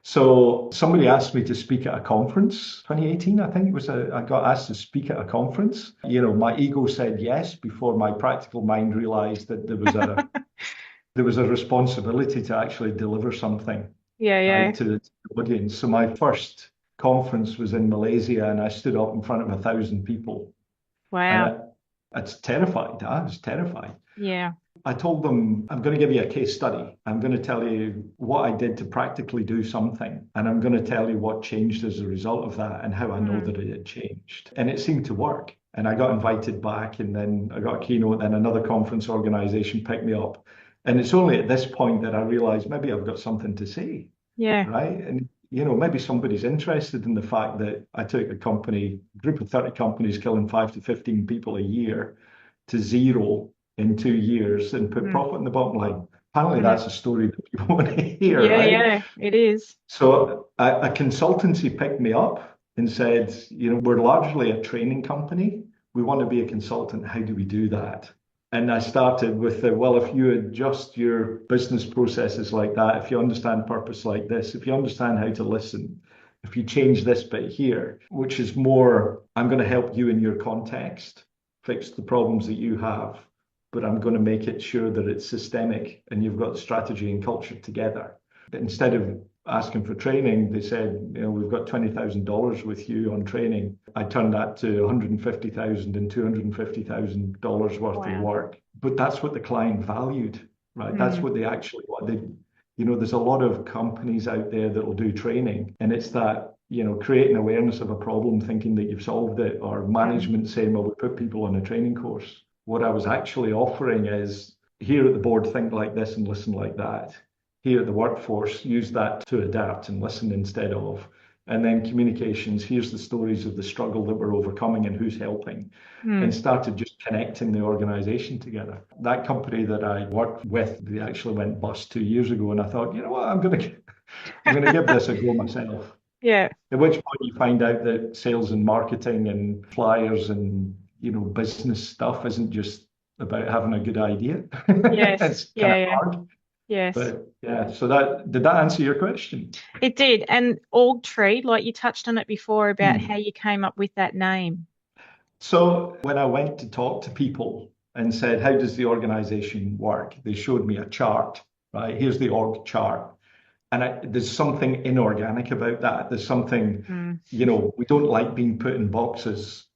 So somebody asked me to speak at a conference, 2018, I think it was. I got asked to speak at a conference. You know, my ego said yes before my practical mind realized that there was a responsibility to actually deliver something, Yeah, right, yeah. to the audience. So my first conference was in Malaysia, and I stood up in front of 1,000 people, and Wow. I was terrified. I was terrified. Yeah. I told them, I'm going to give you a case study. I'm going to tell you what I did to practically do something. And I'm going to tell you what changed as a result of that and how I know Mm. that it had changed. And it seemed to work. And I got invited back, and then I got a keynote, then another conference organization picked me up. And it's only at this point that I realized maybe I've got something to say, Yeah. right? And you know, maybe somebody's interested in the fact that I took a company, group of 30 companies killing 5 to 15 people a year to zero in 2 years and put Mm. profit in the bottom line. Apparently, Mm. that's a story that people want to hear, Yeah, right? yeah, it is. So a consultancy picked me up and said, you know, we're largely a training company. We want to be a consultant. How do we do that? And I started with the, well, if you adjust your business processes like that, if you understand purpose like this, if you understand how to listen, if you change this bit here, which is more, I'm going to help you in your context, fix the problems that you have, but I'm going to make it sure that it's systemic and you've got the strategy and culture together. But instead of asking for training, they said, you know, we've got $20,000 with you on training. I turned that to $150,000 and $250,000 worth of Wow. work. But that's what the client valued, right? That's Mm. what they actually want. They, you know, there's a lot of companies out there that will do training, and it's that, you know, creating awareness of a problem, thinking that you've solved it, or Mm. management saying, well, we put people on a training course. What I was actually offering is here at the board, think like this and listen like that. Here at the workforce, use that to adapt and listen instead of. And then communications, here's the stories of the struggle that we're overcoming and who's helping. And Mm. started just connecting the organization together. That company that I worked with, they actually went bust 2 years ago. And I thought, you know what, I'm gonna give this a go myself. Yeah. At which point you find out that sales and marketing and flyers and you know business stuff isn't just about having a good idea. Yes. It's kind Yeah, of yeah. hard. Yes. But yeah, so that did that answer your question? It did. And OrgTree, like you touched on it before about how Hmm. you came up with that name. So when I went to talk to people and said, how does the organization work? They showed me a chart, right? Here's the org chart. And there's something inorganic about that. There's something, Mm. you know, we don't like being put in boxes,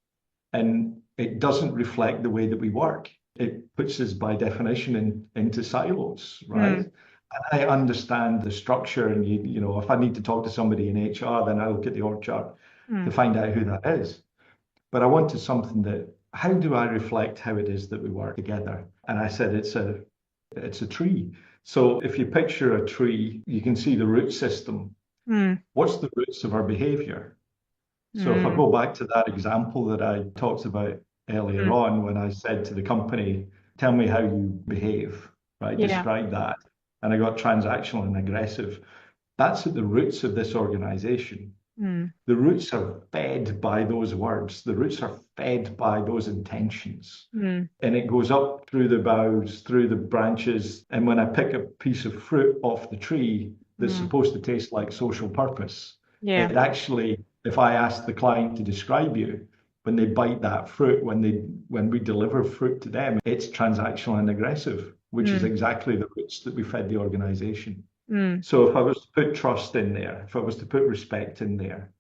and it doesn't reflect the way that we work. It puts us by definition into silos, right? Mm. And I understand the structure, and you know, if I need to talk to somebody in HR, then I look at the org chart to Mm. find out who that is. But I wanted something that, how do I reflect how it is that we work together? And I said it's a tree. So if you picture a tree, you can see the root system. Mm. What's the roots of our behavior? So if I Mm. go back to that example that I talked about earlier Mm. on, when I said to the company, tell me how you behave, right? Yeah. Describe that. And I got transactional and aggressive. That's at the roots of this organization. Mm. The roots are fed by those words. The roots are fed by those intentions. Mm. And it goes up through the boughs, through the branches. And when I pick a piece of fruit off the tree that's Mm. supposed to taste like social purpose, Yeah. it actually, if I ask the client to describe you, when they bite that fruit, when we deliver fruit to them, it's transactional and aggressive, which is Mm. exactly the roots that we fed the organization. Mm. So if I was to put trust in there, if I was to put respect in there,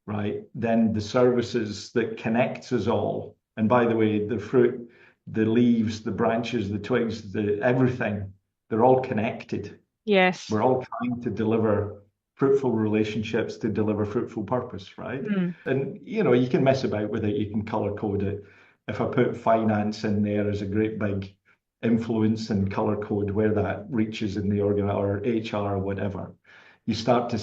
right, then the services that connects us all, and by the way, the fruit, the leaves, the branches, the twigs, the everything, they're all connected. Yes. We're all trying to deliver fruitful relationships to deliver fruitful purpose, right? Mm. And you know, you can mess about with it, you can color code it. If I put finance in there as a great big influence and color code where that reaches in the organ or HR or whatever, you start to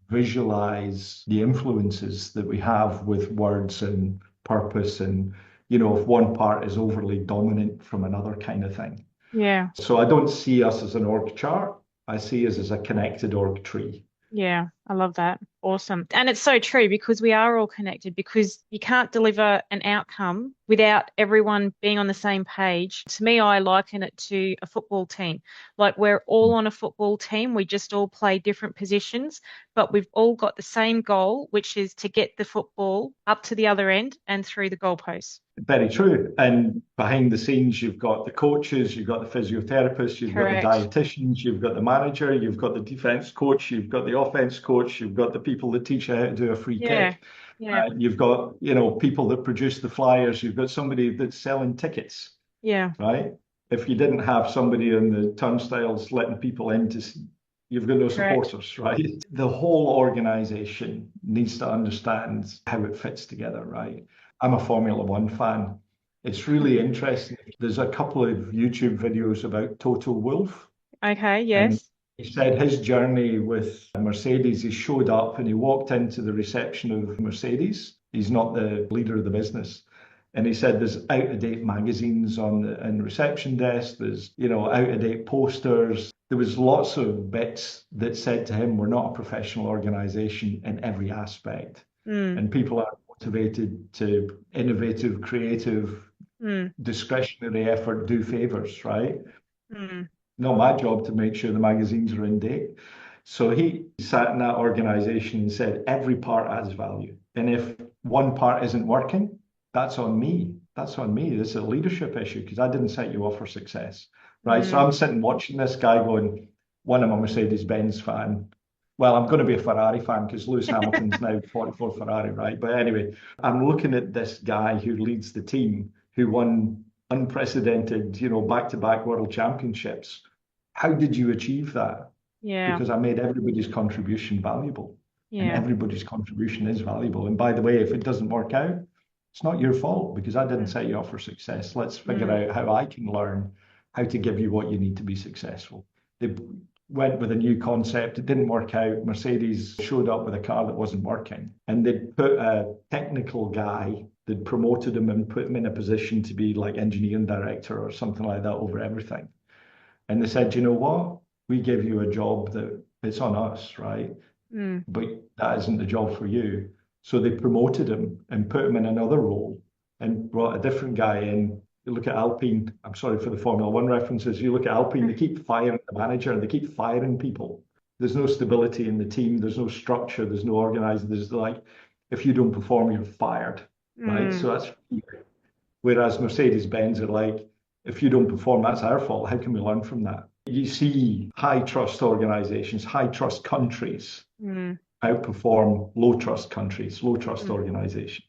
visualize the influences that we have with words and purpose, and you know, if one part is overly dominant from another kind of thing. Yeah. So I don't see us as an org chart. I see us as a connected org tree. Yeah. I love that. Awesome. And it's so true because we are all connected because you can't deliver an outcome without everyone being on the same page. To me, I liken it to a football team. Like we're all on a football team. We just all play different positions, but we've all got the same goal, which is to get the football up to the other end and through the goalposts. Very true. And behind the scenes, you've got the coaches, you've got the physiotherapists, you've got the Correct. dietitians, you've got the manager, you've got the defense coach, you've got the offense coach, you've got the people that teach you how to do a free Yeah. kick. Yeah. You've got, people that produce the flyers. You've got somebody that's selling tickets, Yeah. right? If you didn't have somebody on the turnstiles letting people in you've got no Correct. supporters, right? The whole organization needs to understand how it fits together, right? I'm a Formula One fan. It's really interesting. There's a couple of YouTube videos about Toto Wolff, Okay. and Yes. he said his journey with Mercedes, he showed up and he walked into the reception of Mercedes. He's not the leader of the business. And he said there's out-of-date magazines in the reception desk. There's, out-of-date posters. There was lots of bits that said to him, we're not a professional organization in every aspect. Mm. And people are motivated to innovative, creative, Mm. discretionary effort, do favors, right? Mm. Not my job to make sure the magazines are in date. So he sat in that organization and said, every part adds value. And if one part isn't working, that's on me. That's on me. This is a leadership issue because I didn't set you up for success. Right. So Mm. I'm sitting watching this guy going, one, I'm a Mercedes-Benz fan. Well, I'm going to be a Ferrari fan because Lewis Hamilton's now 44 Ferrari, right? But anyway, I'm looking at this guy who leads the team who won unprecedented, back-to-back world championships. How did you achieve that? Yeah. Because I made everybody's contribution valuable, and Yeah. everybody's contribution is valuable. And by the way, if it doesn't work out, it's not your fault because I didn't Mm. set you up for success. Let's figure Mm. out how I can learn how to give you what you need to be successful. They went with a new concept. It didn't work out. Mercedes showed up with a car that wasn't working, and they put a technical guy. They'd promoted him and put him in a position to be like engineering director or something like that over everything. And they said, you know what? We give you a job that it's on us, right? Mm. But that isn't the job for you. So they promoted him and put him in another role and brought a different guy in. You look at Alpine, I'm sorry for the Formula One references. You look at Alpine, they keep firing the manager and they keep firing people. There's no stability in the team, there's no structure, there's no organizing. There's like, if you don't perform, you're fired, right? Mm. So that's whereas Mercedes-Benz are like, if you don't perform, that's our fault. How can we learn from that? You see high trust organizations, high trust countries Mm. outperform low trust countries, low trust Mm. organizations.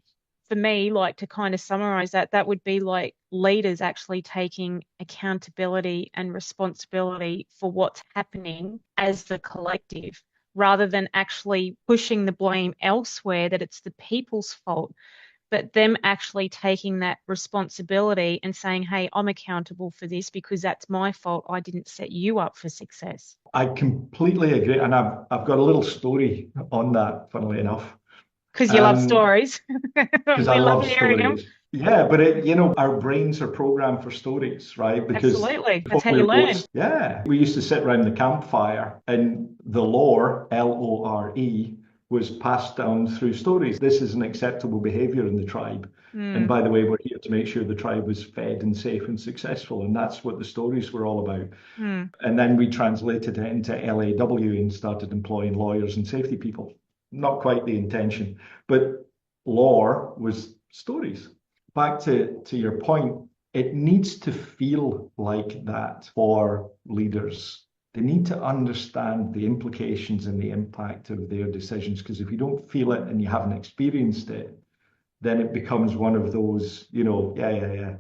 For me, like to kind of summarize that, that would be like leaders actually taking accountability and responsibility for what's happening as the collective, rather than actually pushing the blame elsewhere that it's the people's fault, but them actually taking that responsibility and saying, hey, I'm accountable for this because that's my fault. I didn't set you up for success. I completely agree. And I've got a little story on that, funnily enough. Because you love Um, stories. because I We love love hearing them. stories. Yeah, but our brains are programmed for stories, right? Because Absolutely. That's before how we you learn. wrote, yeah, we used to sit around the campfire, and the lore, Lore, was passed down through stories. This is an acceptable behavior in the tribe. And Mm. by the way, we're here to make sure the tribe was fed and safe and successful. And that's what the stories were all about. Mm. And then we translated it into LAW and started employing lawyers and safety people. Not quite the intention, but lore was stories. Back to your point, it needs to feel like that for leaders. They need to understand the implications and the impact of their decisions. Because if you don't feel it and you haven't experienced it, then it becomes one of those, yeah,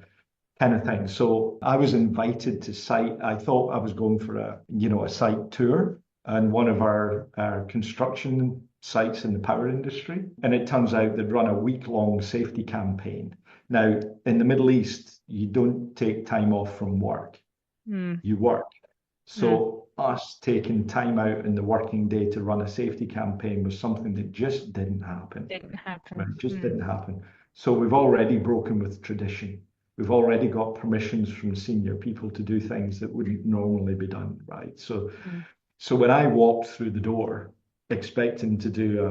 kind of thing. So I was invited to site. I thought I was going for a site tour and one of our construction sites in the power industry. And it turns out they'd run a week-long safety campaign. Now, in the Middle East, you don't take time off from work. Mm. You work. Mm. So us taking time out in the working day to run a safety campaign was something that just didn't happen. Didn't Right? happen. It just Mm. didn't happen. So we've already broken with tradition. We've already got permissions from senior people to do things that wouldn't normally be done, right? So Mm. so when I walked through the door, expecting to do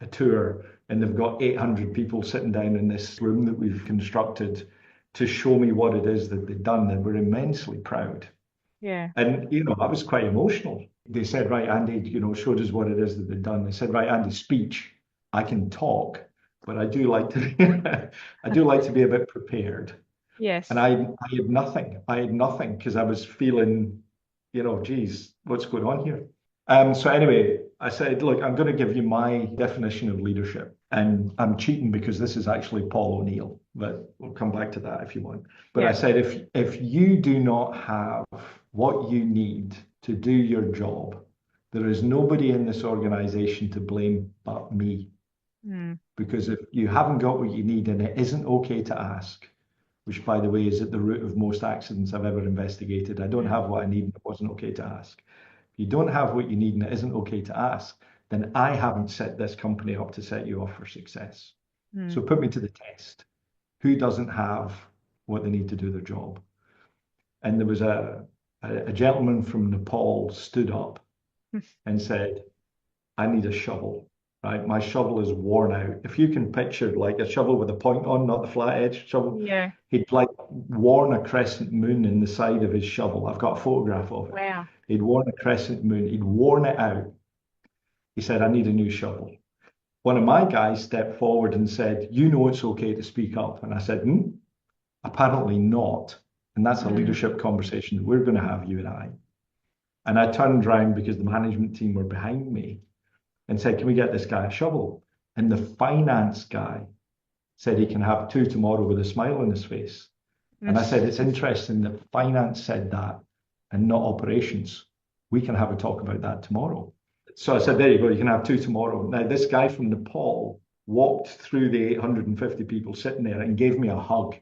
a tour, and they've got 800 people sitting down in this room that we've constructed to show me what it is that they've done. And we're immensely proud. Yeah. And, I was quite emotional. They said, right, Andy, showed us what it is that they've done. They said, right, Andy, speech. I can talk, but I do like to, I do like to be a bit prepared. And Yes. I had nothing. I had nothing because I was feeling, geez, what's going on here? So anyway, I said, look, I'm going to give you my definition of leadership. And I'm cheating because this is actually Paul O'Neill, but we'll come back to that if you want. But I Yeah. said, if you do not have what you need to do your job, there is nobody in this organization to blame but me. Mm. Because if you haven't got what you need and it isn't okay to ask, which by the way is at the root of most accidents I've ever investigated, I don't Mm. have what I need and it wasn't okay to ask. If you don't have what you need and it isn't okay to ask, then I haven't set this company up to set you up for success. So Mm. put me to the test. Who doesn't have what they need to do their job? And there was a gentleman from Nepal stood up and said, I need a shovel, right? My shovel is worn out. If you can picture like a shovel with a point on, not the flat edge shovel, Yeah. he'd like worn a crescent moon in the side of his shovel. I've got a photograph of it. Wow. He'd worn a crescent moon. He'd worn it out. He said, I need a new shovel. One of my guys stepped forward and said, you know it's okay to speak up. And I said, apparently not. And that's a Mm. leadership conversation that we're going to have, you and I. And I turned around because the management team were behind me and said, can we get this guy a shovel? And the finance guy said he can have two tomorrow with a smile on his face. And I said, it's interesting that finance said that and not operations. We can have a talk about that tomorrow. So I said, there you go, you can have two tomorrow. Now, this guy from Nepal walked through the 850 people sitting there and gave me a hug.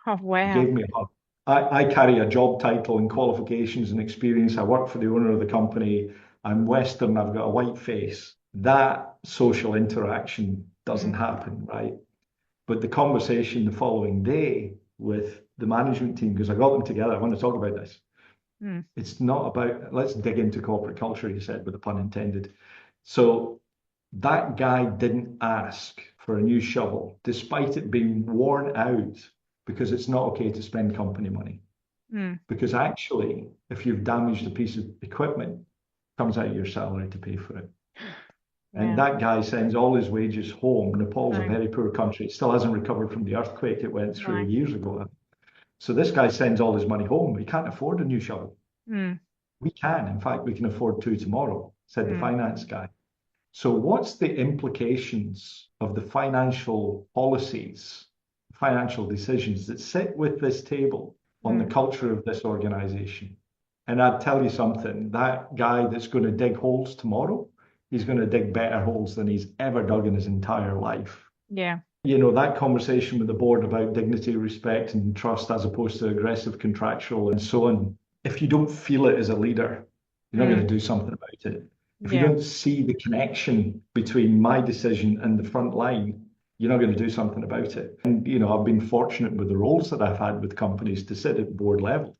Oh, He wow. gave me a hug. I carry a job title and qualifications and experience. I work for the owner of the company. I'm Western. I've got a white face. That social interaction doesn't Mm. happen, right? But the conversation the following day with the management team, because I got them together, I want to talk about this. Mm. It's not about, let's dig into corporate culture, he said, with a pun intended. So that guy didn't ask for a new shovel, despite it being worn out, because it's not okay to spend company money. Mm. Because actually, if you've damaged a piece of equipment, it comes out of your salary to pay for it. And Wow. that guy sends all his wages home. Nepal's a No. very poor country. It still hasn't recovered from the earthquake it went through No. years ago. So this guy sends all his money home. He can't afford a new shovel. Mm. We can. In fact, we can afford two tomorrow, said the Mm. finance guy. So what's the implications of the financial policies, financial decisions that sit with this table on the Mm. culture of this organization? And I'd tell you something, that guy that's going to dig holes tomorrow, he's going to dig better holes than he's ever dug in his entire life. Yeah. That conversation with the board about dignity, respect, and trust as opposed to aggressive contractual and so on. If you don't feel it as a leader, you're not going Mm. to do something about it. If you Yeah. don't see the connection between my decision and the front line, you're not going to do something about it. And, I've been fortunate with the roles that I've had with companies to sit at board level.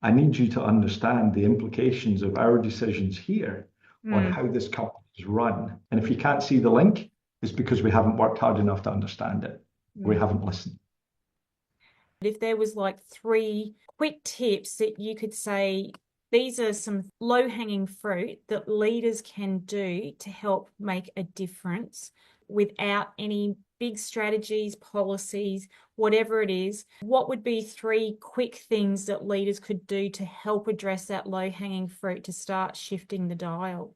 I need you to understand the implications of our decisions here on Mm. how this company is run. And if you can't see the link, it's because we haven't worked hard enough to understand it. We Mm. haven't listened. If there was like three quick tips that you could say, these are some low-hanging fruit that leaders can do to help make a difference without any big strategies, policies, whatever it is, what would be three quick things that leaders could do to help address that low-hanging fruit to start shifting the dial?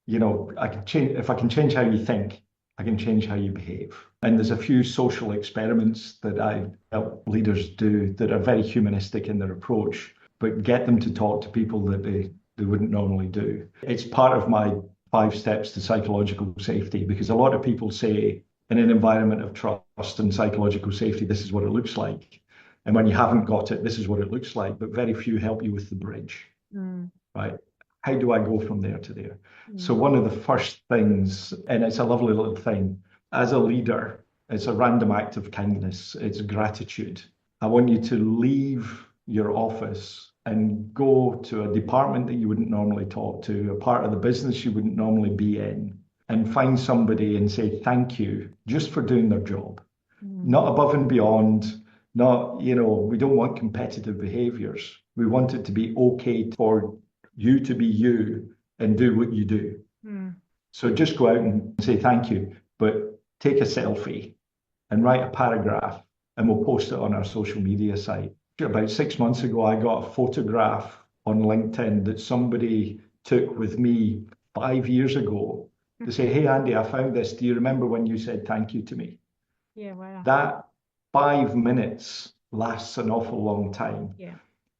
I can change if I can change how you think, I can change how you behave. And there's a few social experiments that I help leaders do that are very humanistic in their approach, but get them to talk to people that they wouldn't normally do. It's part of my 5 steps to psychological safety because a lot of people say in an environment of trust and psychological safety, this is what it looks like. And when you haven't got it, this is what it looks like, but very few help you with the bridge, right? How do I go from there to there? So one of the first things, and it's a lovely little thing, as a leader, it's a random act of kindness. It's gratitude. I want you to leave your office and go to a department that you wouldn't normally talk to, a part of the business you wouldn't normally be in, and find somebody and say thank you just for doing their job. Not above and beyond, not, we don't want competitive behaviors. We want it to be okay for you to be you and do what you do. So just go out and say thank you, but take a selfie and write a paragraph and we'll post it on our social media site. About 6 months ago, I got a photograph on LinkedIn that somebody took with me 5 years ago to say, hey, Andy, I found this. Do you remember when you said thank you to me? Yeah, wow. That 5 minutes lasts an awful long time. Yeah.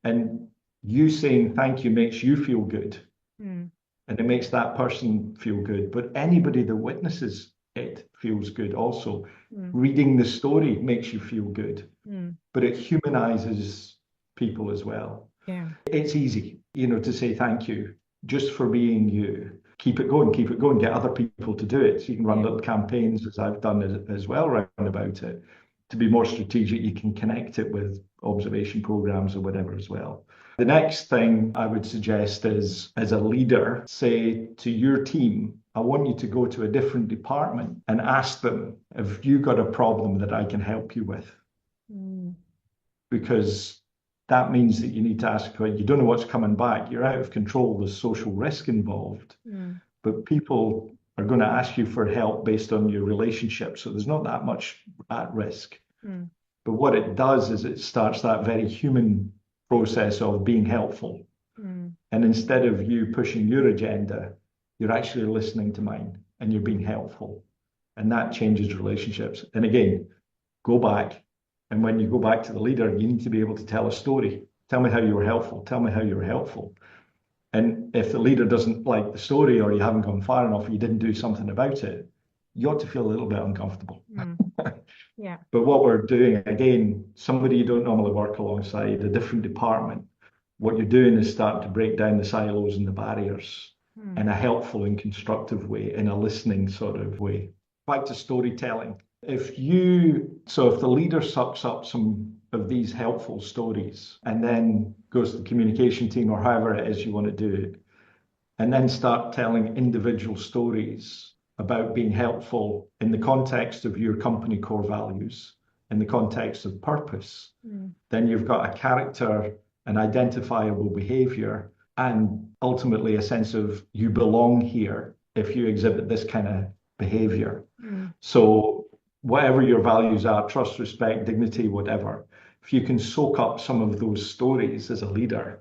And you saying thank you makes you feel good. And it makes that person feel good. But anybody that witnesses it feels good also. Reading the story makes you feel good. But it humanizes people as well. Yeah. It's easy, to say thank you just for being you. Keep it going, get other people to do it. So you can run little campaigns, as I've done as well, round about it. To be more strategic, you can connect it with observation programs or whatever as well. The next thing I would suggest is, as a leader, say to your team, I want you to go to a different department and ask them, have you got a problem that I can help you with? Because that means that you need to ask, well, you don't know what's coming back. You're out of control. There's social risk involved. But people are going to ask you for help based on your relationship. So there's not that much at risk. But what it does is it starts that very human process of being helpful. And instead of you pushing your agenda, you're actually listening to mine and you're being helpful. And that changes relationships. And again, go back. And when you go back to the leader, you need to be able to tell a story. Tell me how you were helpful. Tell me how you were helpful. And if the leader doesn't like the story or you haven't gone far enough, or you didn't do something about it, you ought to feel a little bit uncomfortable. Yeah. But what we're doing, again, somebody you don't normally work alongside, a different department, what you're doing is starting to break down the silos and the barriers in a helpful and constructive way, in a listening sort of way. Back to storytelling. If the leader sucks up some of these helpful stories and then goes to the communication team or however it is you want to do it, and then start telling individual stories about being helpful in the context of your company core values, in the context of purpose, then you've got a character, an identifiable behavior, and ultimately a sense of you belong here if you exhibit this kind of behavior. So whatever your values are, trust, respect, dignity, whatever, if you can soak up some of those stories as a leader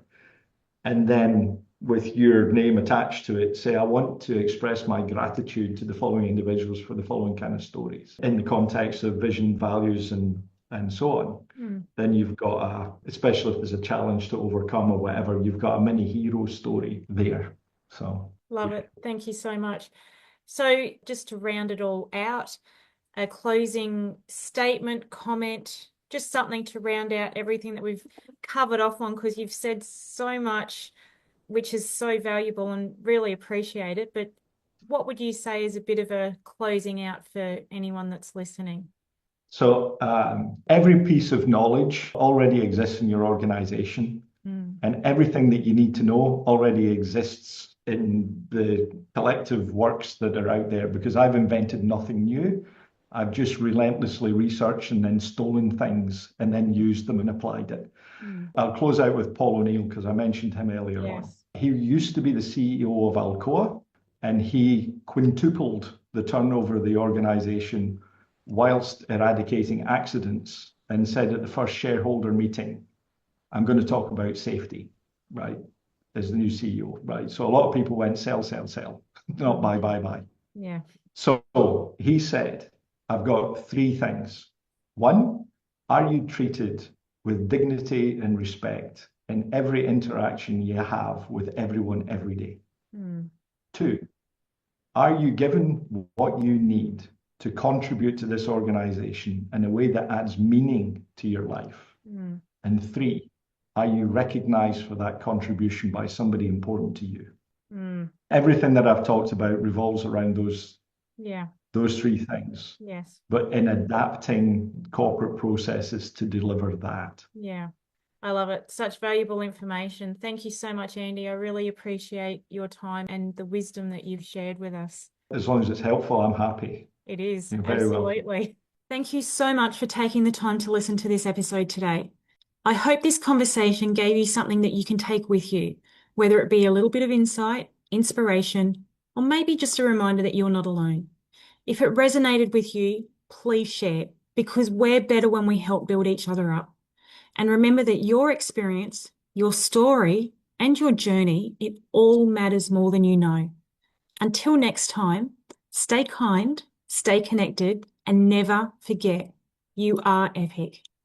and then with your name attached to it, say, I want to express my gratitude to the following individuals for the following kind of stories in the context of vision, values, and so on, then you've got especially if there's a challenge to overcome or whatever, you've got a mini hero story there. So love it. Thank you so much. So just to round it all out, a closing statement, comment, just something to round out everything that we've covered off on, because you've said so much, which is so valuable and really appreciate it. But what would you say is a bit of a closing out for anyone that's listening? So every piece of knowledge already exists in your organization, and everything that you need to know already exists in the collective works that are out there, because I've invented nothing new. I've just relentlessly researched and then stolen things and then used them and applied it. I'll close out with Paul O'Neill because I mentioned him earlier on. He used to be the CEO of Alcoa, and he quintupled the turnover of the organization whilst eradicating accidents, and said at the first shareholder meeting, I'm going to talk about safety, right, as the new CEO, right? So a lot of people went sell, sell, sell, not buy, buy, buy. Yeah. So he said, I've got three things. One, are you treated with dignity and respect in every interaction you have with everyone every day? Two, are you given what you need to contribute to this organization in a way that adds meaning to your life? And three, are you recognized for that contribution by somebody important to you? Everything that I've talked about revolves around those three things. Yes. But in adapting corporate processes to deliver that. Yeah. I love it. Such valuable information. Thank you so much, Andy. I really appreciate your time and the wisdom that you've shared with us. As long as it's helpful, I'm happy. It is, You're very welcome. absolutely. Thank you so much for taking the time to listen to this episode today. I hope this conversation gave you something that you can take with you, whether it be a little bit of insight, inspiration, or maybe just a reminder that you're not alone. If it resonated with you, please share, because we're better when we help build each other up. And remember that your experience, your story, and your journey, it all matters more than you know. Until next time, stay kind, stay connected, and never forget, you are epic.